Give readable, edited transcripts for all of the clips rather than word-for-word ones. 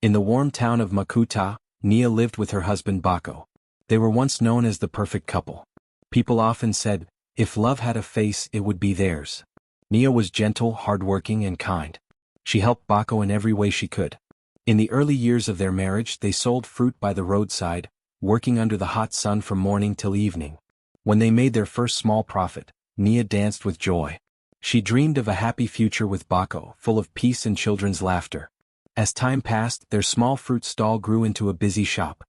In the warm town of Makuta, Nia lived with her husband Bako. They were once known as the perfect couple. People often said, if love had a face it would be theirs. Nia was gentle, hardworking and kind. She helped Bako in every way she could. In the early years of their marriage they sold fruit by the roadside, working under the hot sun from morning till evening. When they made their first small profit, Nia danced with joy. She dreamed of a happy future with Bako, full of peace and children's laughter. As time passed, their small fruit stall grew into a busy shop.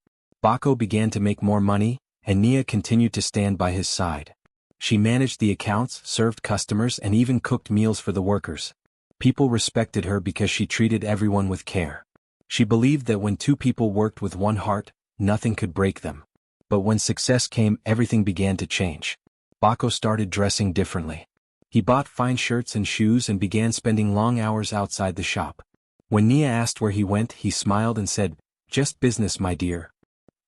Bako began to make more money, and Nia continued to stand by his side. She managed the accounts, served customers and even cooked meals for the workers. People respected her because she treated everyone with care. She believed that when two people worked with one heart, nothing could break them. But when success came, everything began to change. Bako started dressing differently. He bought fine shirts and shoes and began spending long hours outside the shop. When Nia asked where he went, he smiled and said, "Just business, my dear."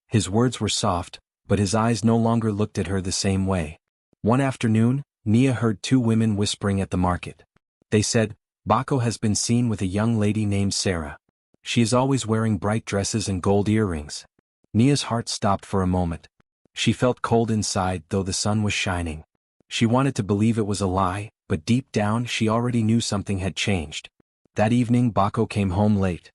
His words were soft, but his eyes no longer looked at her the same way. One afternoon, Nia heard two women whispering at the market. They said, "Bako has been seen with a young lady named Sarah. She is always wearing bright dresses and gold earrings." Nia's heart stopped for a moment. She felt cold inside though the sun was shining. She wanted to believe it was a lie, but deep down she already knew something had changed. That evening Bako came home late.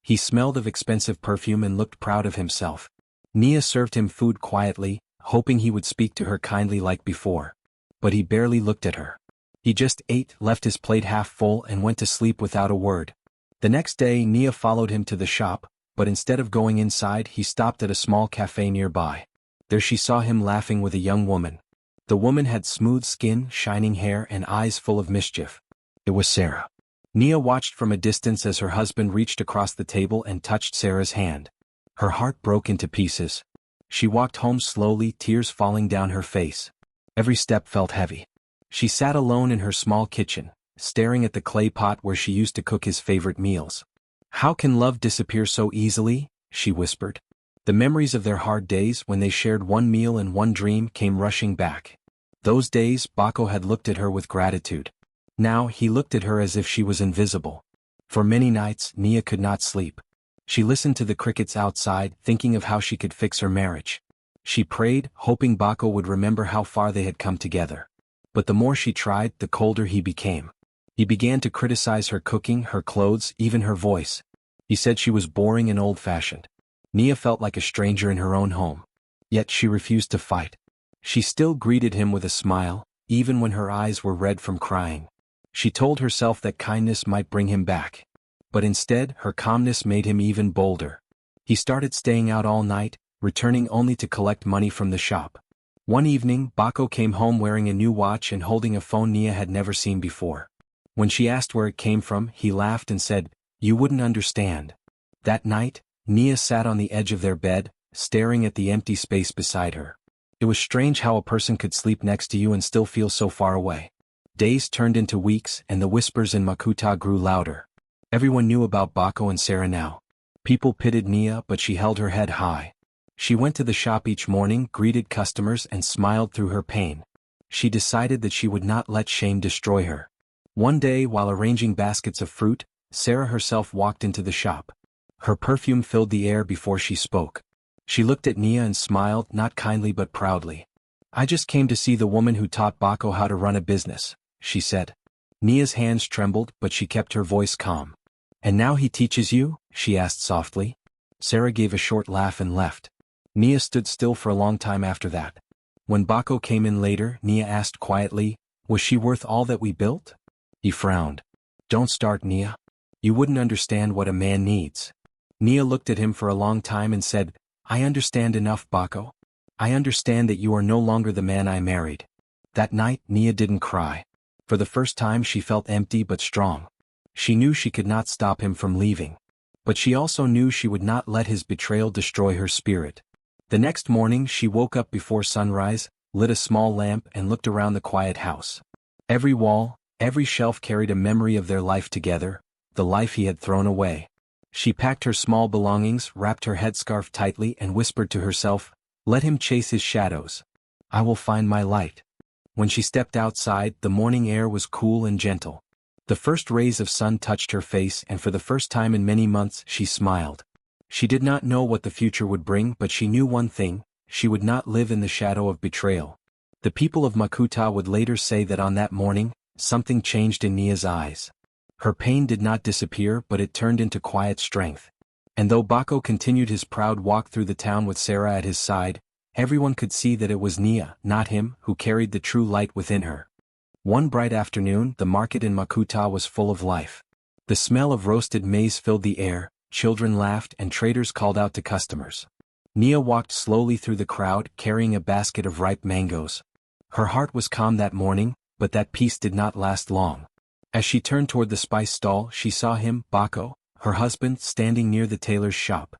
He smelled of expensive perfume and looked proud of himself. Nia served him food quietly, hoping he would speak to her kindly like before. But he barely looked at her. He just ate, left his plate half full and went to sleep without a word. The next day Nia followed him to the shop, but instead of going inside he stopped at a small cafe nearby. There she saw him laughing with a young woman. The woman had smooth skin, shining hair and eyes full of mischief. It was Sarah. Nia watched from a distance as her husband reached across the table and touched Sarah's hand. Her heart broke into pieces. She walked home slowly, tears falling down her face. Every step felt heavy. She sat alone in her small kitchen, staring at the clay pot where she used to cook his favorite meals. "How can love disappear so easily?" she whispered. The memories of their hard days when they shared one meal and one dream came rushing back. Those days Bako had looked at her with gratitude. Now he looked at her as if she was invisible. For many nights Nia could not sleep. She listened to the crickets outside, thinking of how she could fix her marriage. She prayed, hoping Bako would remember how far they had come together. But the more she tried, the colder he became. He began to criticize her cooking, her clothes, even her voice. He said she was boring and old-fashioned. Nia felt like a stranger in her own home. Yet she refused to fight. She still greeted him with a smile, even when her eyes were red from crying. She told herself that kindness might bring him back. But instead, her calmness made him even bolder. He started staying out all night, returning only to collect money from the shop. One evening, Bako came home wearing a new watch and holding a phone Nia had never seen before. When she asked where it came from, he laughed and said, "You wouldn't understand." That night, Nia sat on the edge of their bed, staring at the empty space beside her. It was strange how a person could sleep next to you and still feel so far away. Days turned into weeks and the whispers in Makuta grew louder. Everyone knew about Bako and Sarah now. People pitied Nia, but she held her head high. She went to the shop each morning, greeted customers and smiled through her pain. She decided that she would not let shame destroy her. One day, while arranging baskets of fruit, Sarah herself walked into the shop. Her perfume filled the air before she spoke. She looked at Nia and smiled, not kindly but proudly. "I just came to see the woman who taught Bako how to run a business," she said. Nia's hands trembled, but she kept her voice calm. "And now he teaches you?" she asked softly. Sarah gave a short laugh and left. Nia stood still for a long time after that. When Bako came in later, Nia asked quietly, "Was she worth all that we built?" He frowned. "Don't start, Nia. You wouldn't understand what a man needs." Nia looked at him for a long time and said, "I understand enough, Bako. I understand that you are no longer the man I married." That night, Nia didn't cry. For the first time she felt empty but strong. She knew she could not stop him from leaving. But she also knew she would not let his betrayal destroy her spirit. The next morning she woke up before sunrise, lit a small lamp and looked around the quiet house. Every wall, every shelf carried a memory of their life together, the life he had thrown away. She packed her small belongings, wrapped her headscarf tightly and whispered to herself, "Let him chase his shadows. I will find my light." When she stepped outside, the morning air was cool and gentle. The first rays of sun touched her face, and for the first time in many months she smiled. She did not know what the future would bring, but she knew one thing: she would not live in the shadow of betrayal. The people of Makuta would later say that on that morning, something changed in Nia's eyes. Her pain did not disappear, but it turned into quiet strength. And though Bako continued his proud walk through the town with Sarah at his side, everyone could see that it was Nia, not him, who carried the true light within her. One bright afternoon, the market in Makuta was full of life. The smell of roasted maize filled the air, children laughed, and traders called out to customers. Nia walked slowly through the crowd, carrying a basket of ripe mangoes. Her heart was calm that morning, but that peace did not last long. As she turned toward the spice stall, she saw him, Bako, her husband, standing near the tailor's shop.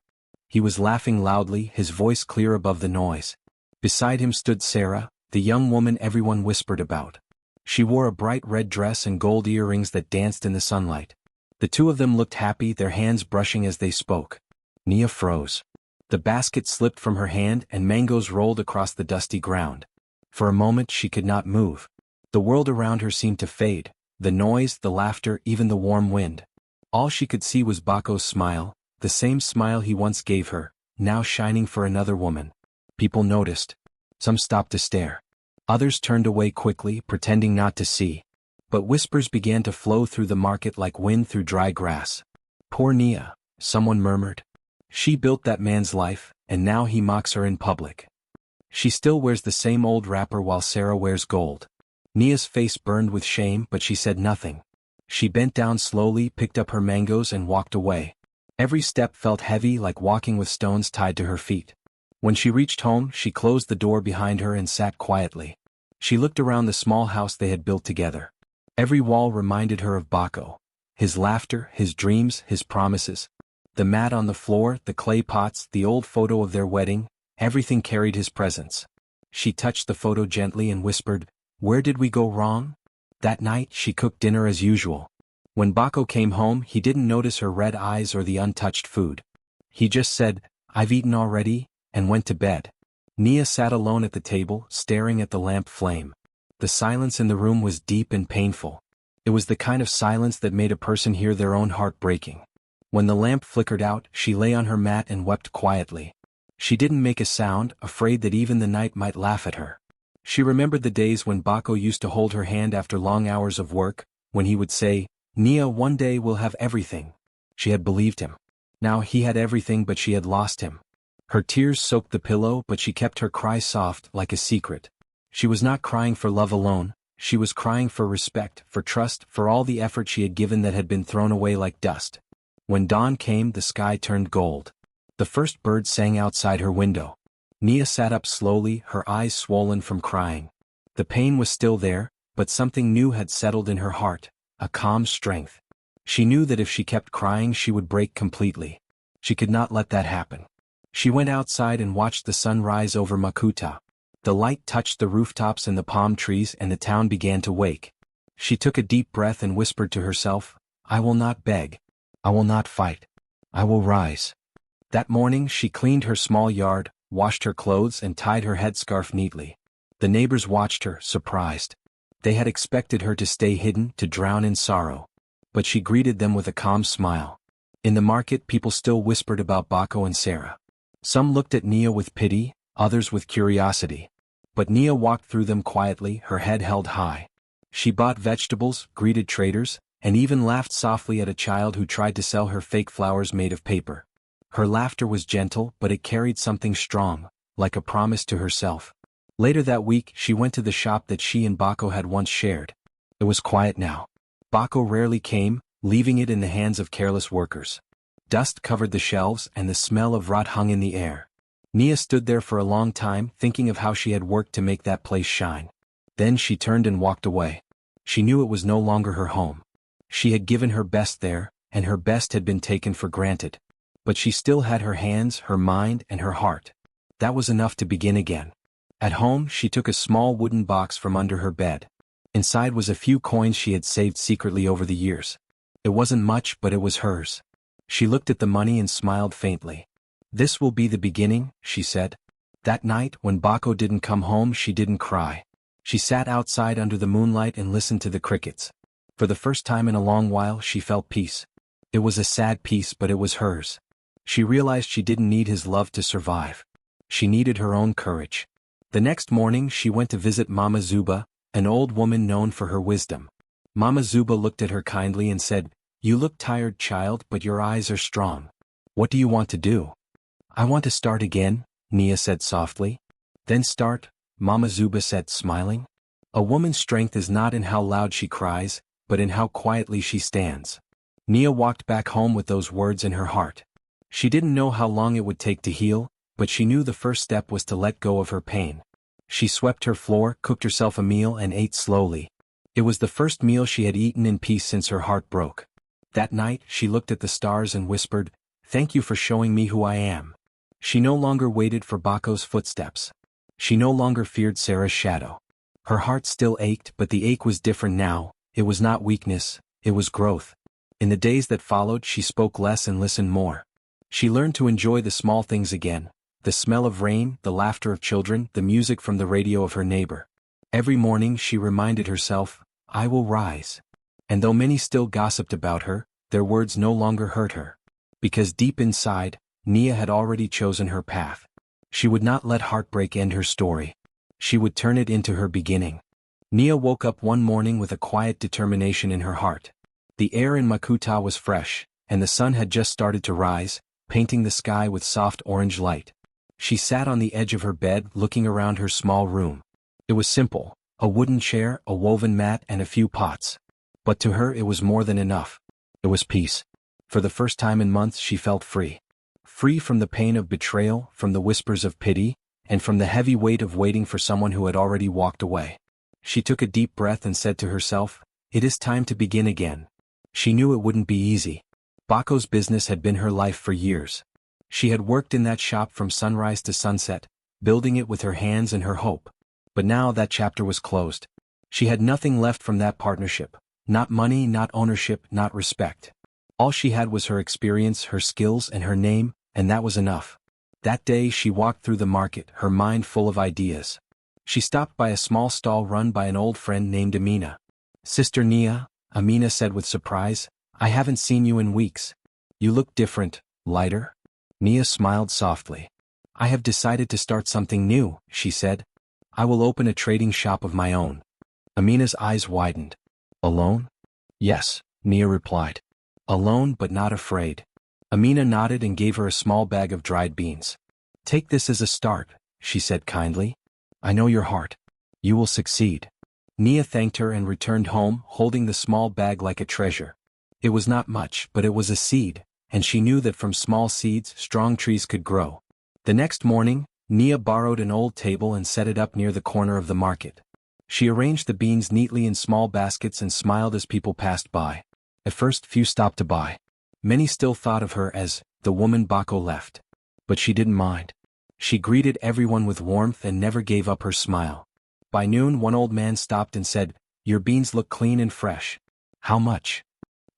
He was laughing loudly, his voice clear above the noise. Beside him stood Sarah, the young woman everyone whispered about. She wore a bright red dress and gold earrings that danced in the sunlight. The two of them looked happy, their hands brushing as they spoke. Nia froze. The basket slipped from her hand and mangoes rolled across the dusty ground. For a moment she could not move. The world around her seemed to fade, the noise, the laughter, even the warm wind. All she could see was Bako's smile, the same smile he once gave her, now shining for another woman. People noticed. Some stopped to stare. Others turned away quickly, pretending not to see. But whispers began to flow through the market like wind through dry grass. Poor Nia, someone murmured. She built that man's life, and now he mocks her in public. She still wears the same old wrapper while Sarah wears gold. Nia's face burned with shame, but she said nothing. She bent down slowly, picked up her mangoes and walked away. Every step felt heavy, like walking with stones tied to her feet. When she reached home, she closed the door behind her and sat quietly. She looked around the small house they had built together. Every wall reminded her of Bako. His laughter, his dreams, his promises. The mat on the floor, the clay pots, the old photo of their wedding, everything carried his presence. She touched the photo gently and whispered, "Where did we go wrong?" That night, she cooked dinner as usual. When Bako came home, he didn't notice her red eyes or the untouched food. He just said, "I've eaten already," and went to bed. Nia sat alone at the table, staring at the lamp flame. The silence in the room was deep and painful. It was the kind of silence that made a person hear their own heart breaking. When the lamp flickered out, she lay on her mat and wept quietly. She didn't make a sound, afraid that even the night might laugh at her. She remembered the days when Bako used to hold her hand after long hours of work, when he would say, "Nia, one day we'll have everything." She had believed him. Now he had everything, but she had lost him. Her tears soaked the pillow, but she kept her cry soft, like a secret. She was not crying for love alone, she was crying for respect, for trust, for all the effort she had given that had been thrown away like dust. When dawn came, the sky turned gold. The first bird sang outside her window. Nia sat up slowly, her eyes swollen from crying. The pain was still there, but something new had settled in her heart, a calm strength. She knew that if she kept crying she would break completely. She could not let that happen. She went outside and watched the sun rise over Makuta. The light touched the rooftops and the palm trees, and the town began to wake. She took a deep breath and whispered to herself, "I will not beg. I will not fight. I will rise." That morning she cleaned her small yard, washed her clothes and tied her headscarf neatly. The neighbors watched her, surprised. They had expected her to stay hidden, to drown in sorrow. But she greeted them with a calm smile. In the market, people still whispered about Bako and Sarah. Some looked at Nia with pity, others with curiosity. But Nia walked through them quietly, her head held high. She bought vegetables, greeted traders, and even laughed softly at a child who tried to sell her fake flowers made of paper. Her laughter was gentle, but it carried something strong, like a promise to herself. Later that week, she went to the shop that she and Bako had once shared. It was quiet now. Bako rarely came, leaving it in the hands of careless workers. Dust covered the shelves and the smell of rot hung in the air. Nia stood there for a long time, thinking of how she had worked to make that place shine. Then she turned and walked away. She knew it was no longer her home. She had given her best there, and her best had been taken for granted. But she still had her hands, her mind, and her heart. That was enough to begin again. At home, she took a small wooden box from under her bed. Inside was a few coins she had saved secretly over the years. It wasn't much, but it was hers. She looked at the money and smiled faintly. "This will be the beginning," she said. That night, when Bako didn't come home, she didn't cry. She sat outside under the moonlight and listened to the crickets. For the first time in a long while she felt peace. It was a sad peace, but it was hers. She realized she didn't need his love to survive. She needed her own courage. The next morning she went to visit Mama Zuba, an old woman known for her wisdom. Mama Zuba looked at her kindly and said, "You look tired, child, but your eyes are strong. What do you want to do?" "I want to start again," Nia said softly. "Then start," Mama Zuba said, smiling. "A woman's strength is not in how loud she cries, but in how quietly she stands." Nia walked back home with those words in her heart. She didn't know how long it would take to heal, but she knew the first step was to let go of her pain. She swept her floor, cooked herself a meal, and ate slowly. It was the first meal she had eaten in peace since her heart broke. That night, she looked at the stars and whispered, "Thank you for showing me who I am." She no longer waited for Bako's footsteps. She no longer feared Sarah's shadow. Her heart still ached, but the ache was different now. It was not weakness, it was growth. In the days that followed, she spoke less and listened more. She learned to enjoy the small things again. The smell of rain, the laughter of children, the music from the radio of her neighbor. Every morning she reminded herself, "I will rise." And though many still gossiped about her, their words no longer hurt her. Because deep inside, Nia had already chosen her path. She would not let heartbreak end her story. She would turn it into her beginning. Nia woke up one morning with a quiet determination in her heart. The air in Makuta was fresh, and the sun had just started to rise, painting the sky with soft orange light. She sat on the edge of her bed looking around her small room. It was simple, a wooden chair, a woven mat, and a few pots. But to her it was more than enough. It was peace. For the first time in months she felt free. Free from the pain of betrayal, from the whispers of pity, and from the heavy weight of waiting for someone who had already walked away. She took a deep breath and said to herself, "It is time to begin again." She knew it wouldn't be easy. Bako's business had been her life for years. She had worked in that shop from sunrise to sunset, building it with her hands and her hope. But now that chapter was closed. She had nothing left from that partnership. Not money, not ownership, not respect. All she had was her experience, her skills, and her name, and that was enough. That day she walked through the market, her mind full of ideas. She stopped by a small stall run by an old friend named Amina. "Sister Nia," Amina said with surprise, "I haven't seen you in weeks. You look different, lighter." Nia smiled softly. "I have decided to start something new," she said. "I will open a trading shop of my own." Amina's eyes widened. "Alone?" "Yes," Nia replied. "Alone but not afraid." Amina nodded and gave her a small bag of dried beans. "Take this as a start," she said kindly. "I know your heart. You will succeed." Nia thanked her and returned home, holding the small bag like a treasure. It was not much, but it was a seed, and she knew that from small seeds strong trees could grow. The next morning, Nia borrowed an old table and set it up near the corner of the market. She arranged the beans neatly in small baskets and smiled as people passed by. At first few stopped to buy. Many still thought of her as the woman Bako left. But she didn't mind. She greeted everyone with warmth and never gave up her smile. By noon one old man stopped and said, "Your beans look clean and fresh. How much?"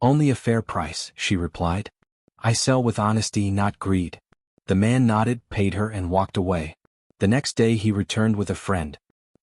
"Only a fair price," she replied. "I sell with honesty, not greed." The man nodded, paid her, and walked away. The next day he returned with a friend.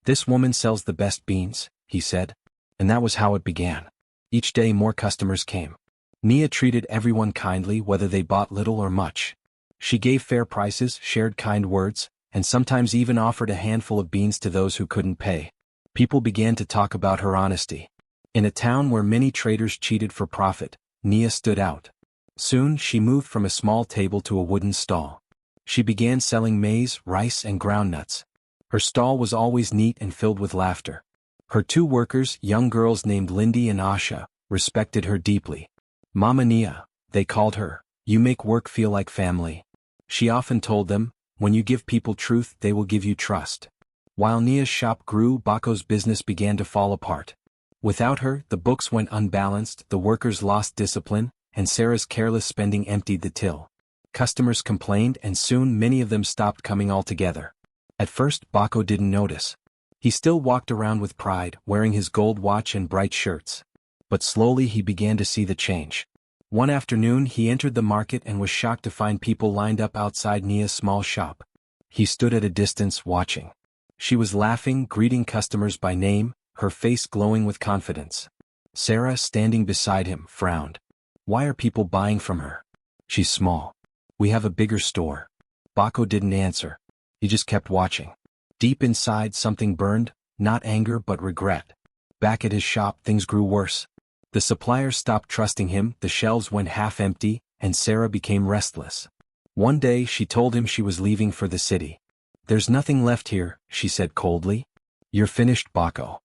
"This woman sells the best beans," he said. And that was how it began. Each day more customers came. Nia treated everyone kindly whether they bought little or much. She gave fair prices, shared kind words, and sometimes even offered a handful of beans to those who couldn't pay. People began to talk about her honesty. In a town where many traders cheated for profit, Nia stood out. Soon she moved from a small table to a wooden stall. She began selling maize, rice, and groundnuts. Her stall was always neat and filled with laughter. Her two workers, young girls named Lindy and Asha, respected her deeply. "Mama Nia," they called her. "You make work feel like family." She often told them, "When you give people truth, they will give you trust." While Nia's shop grew, Bako's business began to fall apart. Without her, the books went unbalanced, the workers lost discipline, and Sarah's careless spending emptied the till. Customers complained, and soon many of them stopped coming altogether. At first, Bako didn't notice. He still walked around with pride, wearing his gold watch and bright shirts. But slowly he began to see the change. One afternoon he entered the market and was shocked to find people lined up outside Nia's small shop. He stood at a distance, watching. She was laughing, greeting customers by name, her face glowing with confidence. Sarah, standing beside him, frowned. Why are people buying from her? She's small. We have a bigger store. Bako didn't answer. He just kept watching. Deep inside something burned, not anger but regret. Back at his shop things grew worse. The suppliers stopped trusting him, the shelves went half empty, and Sarah became restless. One day she told him she was leaving for the city. There's nothing left here, she said coldly. You're finished, Bako.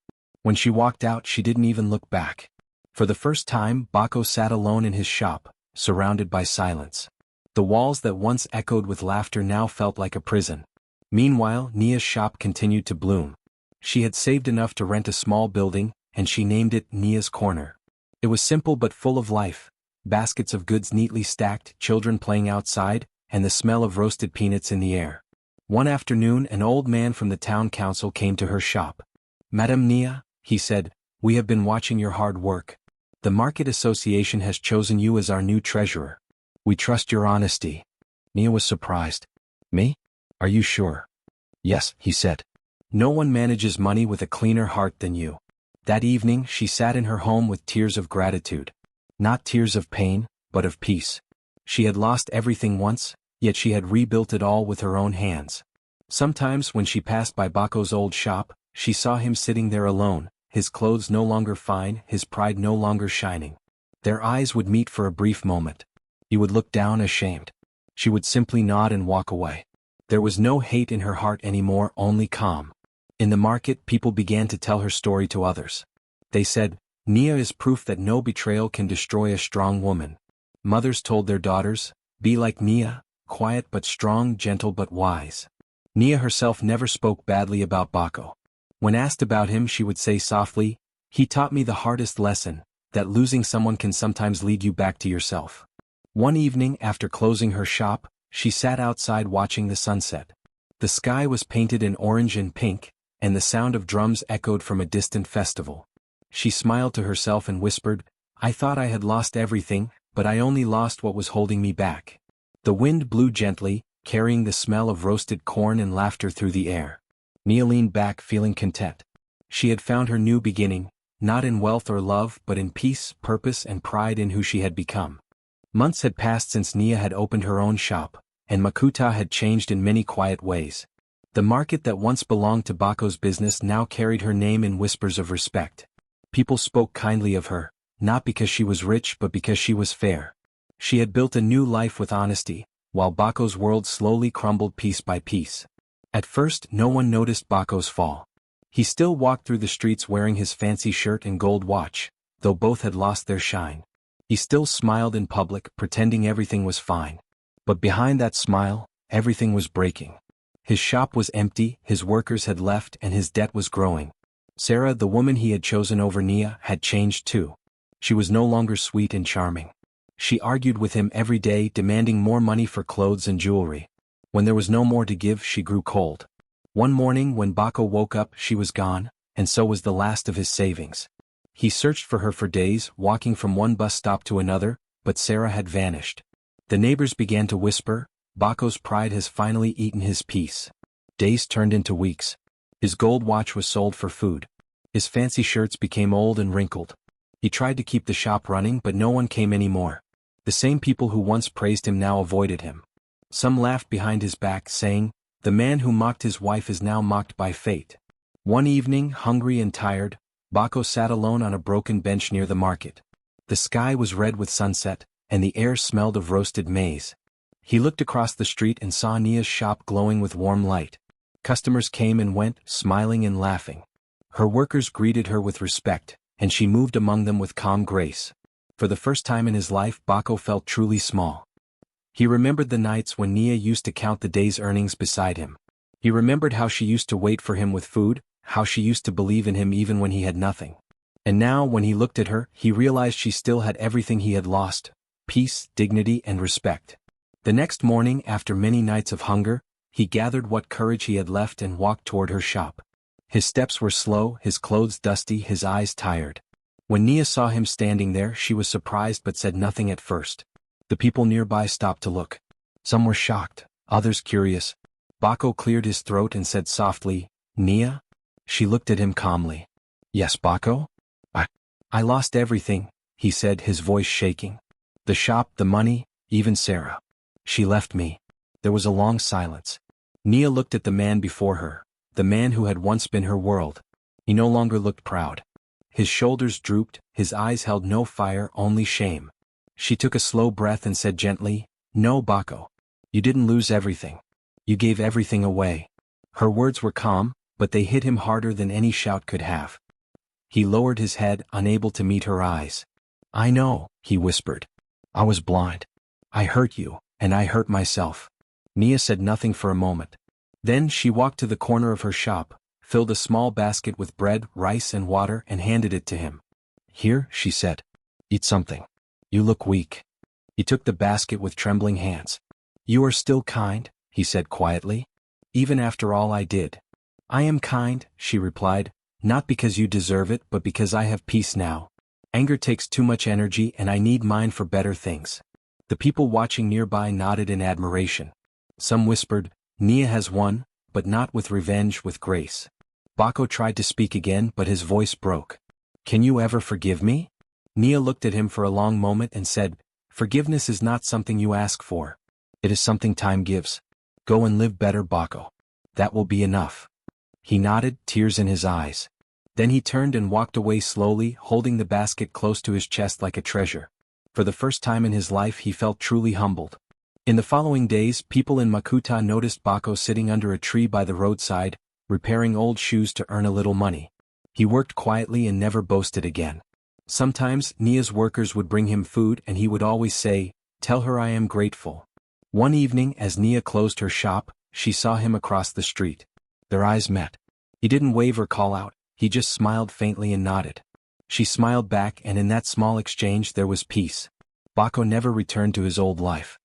When she walked out she didn't even look back. For the first time Bako sat alone in his shop, surrounded by silence. The walls that once echoed with laughter now felt like a prison. Meanwhile, Nia's shop continued to bloom. She had saved enough to rent a small building, and she named it Nia's Corner. It was simple but full of life. Baskets of goods neatly stacked, children playing outside, and the smell of roasted peanuts in the air. One afternoon an old man from the town council came to her shop. Madame Nia, he said, we have been watching your hard work. The Market Association has chosen you as our new treasurer. We trust your honesty. Nia was surprised. Me? Are you sure? Yes, he said. No one manages money with a cleaner heart than you. That evening she sat in her home with tears of gratitude. Not tears of pain, but of peace. She had lost everything once, yet she had rebuilt it all with her own hands. Sometimes when she passed by Bako's old shop, she saw him sitting there alone, his clothes no longer fine, his pride no longer shining. Their eyes would meet for a brief moment. He would look down ashamed. She would simply nod and walk away. There was no hate in her heart anymore, only calm. In the market people began to tell her story to others. They said, Nia is proof that no betrayal can destroy a strong woman. Mothers told their daughters, be like Nia, quiet but strong, gentle but wise. Nia herself never spoke badly about Bako. When asked about him she would say softly, he taught me the hardest lesson, that losing someone can sometimes lead you back to yourself. One evening after closing her shop, she sat outside watching the sunset. The sky was painted in orange and pink, and the sound of drums echoed from a distant festival. She smiled to herself and whispered, I thought I had lost everything, but I only lost what was holding me back. The wind blew gently, carrying the smell of roasted corn and laughter through the air. Nia leaned back feeling content. She had found her new beginning, not in wealth or love but in peace, purpose and pride in who she had become. Months had passed since Nia had opened her own shop, and Makuta had changed in many quiet ways. The market that once belonged to Bako's business now carried her name in whispers of respect. People spoke kindly of her, not because she was rich but because she was fair. She had built a new life with honesty, while Bako's world slowly crumbled piece by piece. At first no one noticed Bako's fall. He still walked through the streets wearing his fancy shirt and gold watch, though both had lost their shine. He still smiled in public, pretending everything was fine. But behind that smile, everything was breaking. His shop was empty, his workers had left and his debt was growing. Sarah, the woman he had chosen over Nia, had changed too. She was no longer sweet and charming. She argued with him every day, demanding more money for clothes and jewelry. When there was no more to give, she grew cold. One morning when Bako woke up, she was gone, and so was the last of his savings. He searched for her for days, walking from one bus stop to another, but Sarah had vanished. The neighbors began to whisper, Bako's pride has finally eaten his peace. Days turned into weeks. His gold watch was sold for food. His fancy shirts became old and wrinkled. He tried to keep the shop running but no one came anymore. The same people who once praised him now avoided him. Some laughed behind his back, saying, the man who mocked his wife is now mocked by fate. One evening, hungry and tired, Bako sat alone on a broken bench near the market. The sky was red with sunset, and the air smelled of roasted maize. He looked across the street and saw Nia's shop glowing with warm light. Customers came and went, smiling and laughing. Her workers greeted her with respect, and she moved among them with calm grace. For the first time in his life, Bako felt truly small. He remembered the nights when Nia used to count the day's earnings beside him. He remembered how she used to wait for him with food, how she used to believe in him even when he had nothing. And now, when he looked at her, he realized she still had everything he had lost: peace, dignity, and respect. The next morning, after many nights of hunger, he gathered what courage he had left and walked toward her shop. His steps were slow, his clothes dusty, his eyes tired. When Nia saw him standing there, she was surprised but said nothing at first. The people nearby stopped to look. Some were shocked, others curious. Bako cleared his throat and said softly, Nia? She looked at him calmly. Yes, Bako? I lost everything, he said, his voice shaking. The shop, the money, even Sarah. She left me. There was a long silence. Nia looked at the man before her, the man who had once been her world. He no longer looked proud. His shoulders drooped, his eyes held no fire, only shame. She took a slow breath and said gently, "No, Bako. You didn't lose everything. You gave everything away." Her words were calm, but they hit him harder than any shout could have. He lowered his head, unable to meet her eyes. "I know," he whispered. "I was blind. I hurt you, and I hurt myself." Nia said nothing for a moment. Then she walked to the corner of her shop, filled a small basket with bread, rice and water and handed it to him. "Here," she said. "Eat something. You look weak." He took the basket with trembling hands. "You are still kind," he said quietly. "Even after all I did." "I am kind," she replied, "not because you deserve it but because I have peace now. Anger takes too much energy and I need mine for better things." The people watching nearby nodded in admiration. Some whispered, "Nia has won, but not with revenge, with grace." Bako tried to speak again but his voice broke. "Can you ever forgive me?" Nia looked at him for a long moment and said, "Forgiveness is not something you ask for. It is something time gives. Go and live better, Bako. That will be enough." He nodded, tears in his eyes. Then he turned and walked away slowly, holding the basket close to his chest like a treasure. For the first time in his life he felt truly humbled. In the following days, people in Makuta noticed Bako sitting under a tree by the roadside, repairing old shoes to earn a little money. He worked quietly and never boasted again. Sometimes, Nia's workers would bring him food and he would always say, "Tell her I am grateful." One evening, as Nia closed her shop, she saw him across the street. Their eyes met. He didn't wave or call out, he just smiled faintly and nodded. She smiled back and in that small exchange there was peace. Bako never returned to his old life.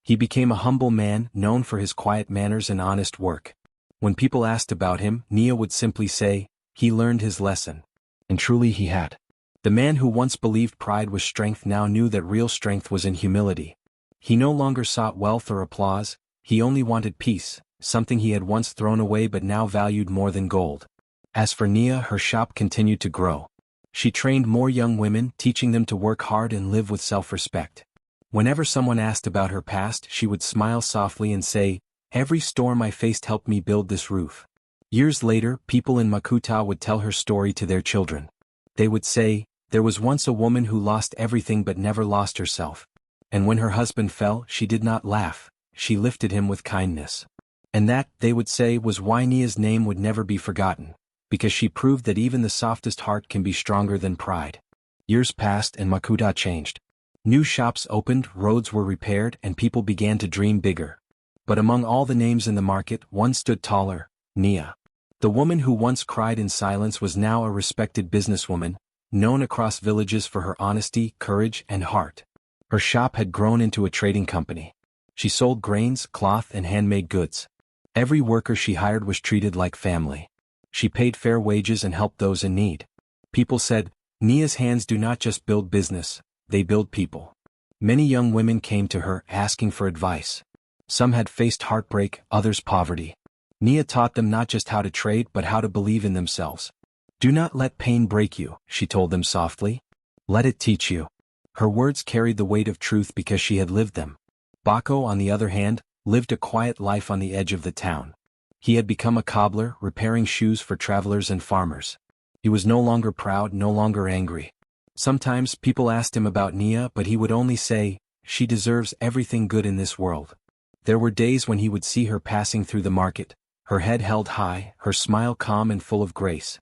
He became a humble man, known for his quiet manners and honest work. When people asked about him, Nia would simply say, "He learned his lesson." And truly he had. The man who once believed pride was strength now knew that real strength was in humility. He no longer sought wealth or applause, he only wanted peace, something he had once thrown away but now valued more than gold. As for Nia, her shop continued to grow. She trained more young women, teaching them to work hard and live with self-respect. Whenever someone asked about her past, she would smile softly and say, "Every storm I faced helped me build this roof." Years later, people in Makuta would tell her story to their children. They would say, "There was once a woman who lost everything but never lost herself. And when her husband fell, she did not laugh, she lifted him with kindness." And that, they would say, was why Nia's name would never be forgotten, because she proved that even the softest heart can be stronger than pride. Years passed and Makuta changed. New shops opened, roads were repaired, and people began to dream bigger. But among all the names in the market, one stood taller, Nia. The woman who once cried in silence was now a respected businesswoman, known across villages for her honesty, courage, and heart. Her shop had grown into a trading company. She sold grains, cloth, and handmade goods. Every worker she hired was treated like family. She paid fair wages and helped those in need. People said, "Nia's hands do not just build business, they build people." Many young women came to her, asking for advice. Some had faced heartbreak, others poverty. Nia taught them not just how to trade but how to believe in themselves. "Do not let pain break you," she told them softly. "Let it teach you." Her words carried the weight of truth because she had lived them. Bako, on the other hand, lived a quiet life on the edge of the town. He had become a cobbler, repairing shoes for travelers and farmers. He was no longer proud, no longer angry. Sometimes people asked him about Nia but he would only say, "She deserves everything good in this world." There were days when he would see her passing through the market, her head held high, her smile calm and full of grace.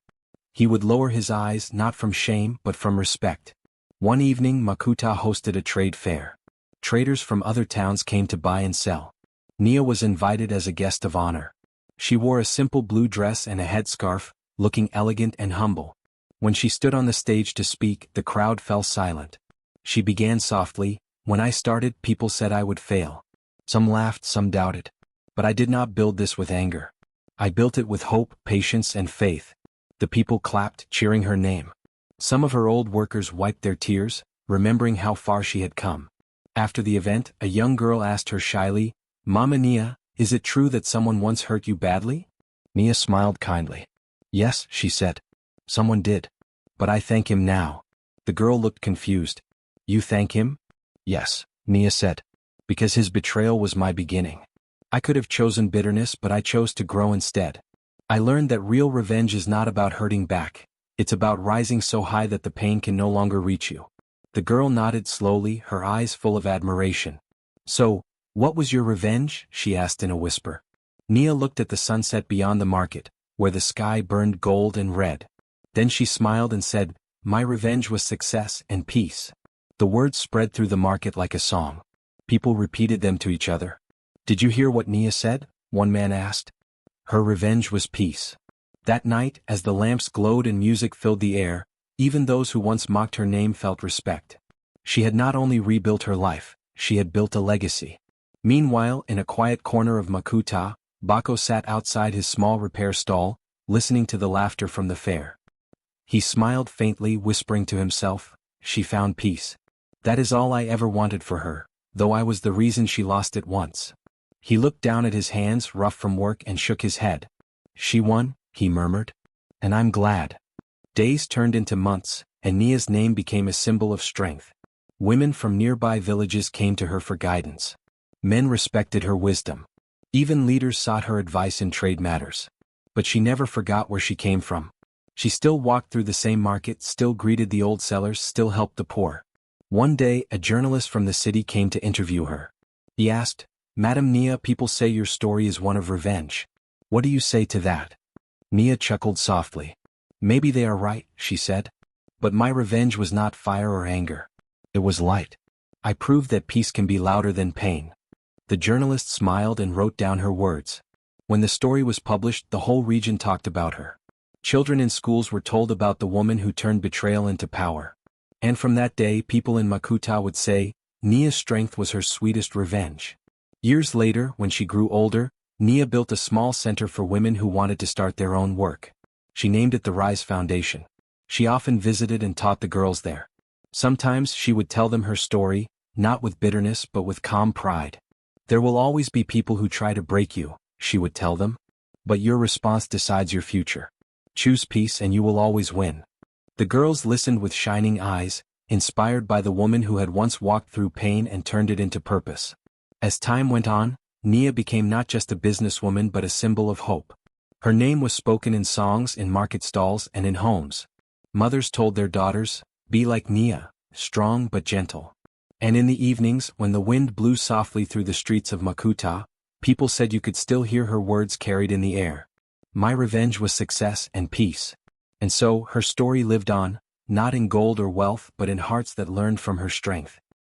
He would lower his eyes not from shame but from respect. One evening Makuta hosted a trade fair. Traders from other towns came to buy and sell. Nia was invited as a guest of honor. She wore a simple blue dress and a headscarf, looking elegant and humble. When she stood on the stage to speak, the crowd fell silent. She began softly, "When I started, people said I would fail. Some laughed, some doubted. But I did not build this with anger. I built it with hope, patience, and faith." The people clapped, cheering her name. Some of her old workers wiped their tears, remembering how far she had come. After the event, a young girl asked her shyly, "Mama Nia, is it true that someone once hurt you badly?" Nia smiled kindly. "Yes," she said. "Someone did. But I thank him now. The girl looked confused. You thank him? Yes, Nia said. Because his betrayal was my beginning. I could have chosen bitterness, but I chose to grow instead. I learned that real revenge is not about hurting back. It's about rising so high that the pain can no longer reach you. The girl nodded slowly, her eyes full of admiration. So, what was your revenge? She asked in a whisper. Nia looked at the sunset beyond the market, where the sky burned gold and red. Then she smiled and said, My revenge was success and peace. The words spread through the market like a song. People repeated them to each other. Did you hear what Nia said? One man asked. Her revenge was peace. That night, as the lamps glowed and music filled the air, even those who once mocked her name felt respect. She had not only rebuilt her life, she had built a legacy. Meanwhile, in a quiet corner of Makuta, Bako sat outside his small repair stall, listening to the laughter from the fair. He smiled faintly, whispering to himself, She found peace. That is all I ever wanted for her, though I was the reason she lost it once. He looked down at his hands, rough from work, and shook his head. She won, he murmured. And I'm glad. Days turned into months, and Nia's name became a symbol of strength. Women from nearby villages came to her for guidance. Men respected her wisdom. Even leaders sought her advice in trade matters. But she never forgot where she came from. She still walked through the same market, still greeted the old sellers, still helped the poor. One day, a journalist from the city came to interview her. He asked, Madam Nia, people say your story is one of revenge. What do you say to that? Nia chuckled softly. Maybe they are right, she said. But my revenge was not fire or anger. It was light. I proved that peace can be louder than pain. The journalist smiled and wrote down her words. When the story was published, the whole region talked about her. Children in schools were told about the woman who turned betrayal into power. And from that day, people in Makuta would say, Nia's strength was her sweetest revenge. Years later, when she grew older, Nia built a small center for women who wanted to start their own work. She named it the Rise Foundation. She often visited and taught the girls there. Sometimes she would tell them her story, not with bitterness but with calm pride. There will always be people who try to break you, she would tell them. But your response decides your future. Choose peace and you will always win. The girls listened with shining eyes, inspired by the woman who had once walked through pain and turned it into purpose. As time went on, Nia became not just a businesswoman but a symbol of hope. Her name was spoken in songs, in market stalls, and in homes. Mothers told their daughters, Be like Nia, strong but gentle. And in the evenings, when the wind blew softly through the streets of Makuta, people said you could still hear her words carried in the air. My revenge was success and peace. And so, her story lived on, not in gold or wealth but in hearts that learned from her strength.